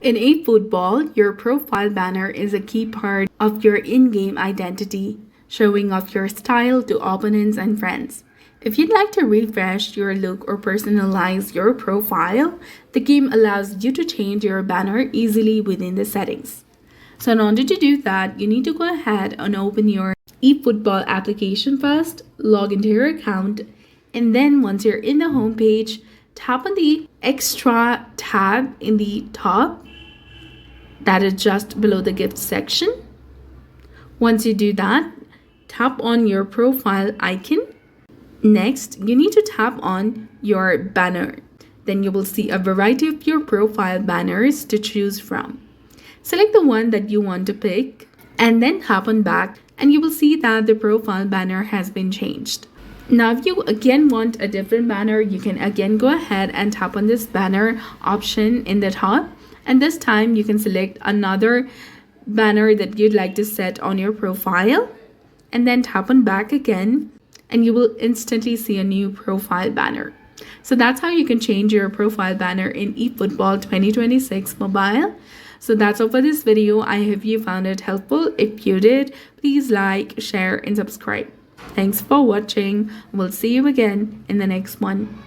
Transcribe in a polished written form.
In eFootball, your profile banner is a key part of your in-game identity, showing off your style to opponents and friends. If you'd like to refresh your look or personalize your profile, the game allows you to change your banner easily within the settings. So in order to do that, you need to go ahead and open your eFootball application first, log into your account, and then once you're in the home page, tap on the extra tab in the top that is just below the gift section. Once you do that, tap on your profile icon. Next, you need to tap on your banner. Then you will see a variety of your profile banners to choose from. Select the one that you want to pick and then tap on back, and you will see that the profile banner has been changed. Now, if you again want a different banner, you can again go ahead and tap on this banner option in the top. And this time you can select another banner that you'd like to set on your profile and then tap on back again, and you will instantly see a new profile banner. So that's how you can change your profile banner in eFootball 2026 mobile. So that's all for this video. I hope you found it helpful. If you did, please like, share, and subscribe. Thanks for watching. We'll see you again in the next one.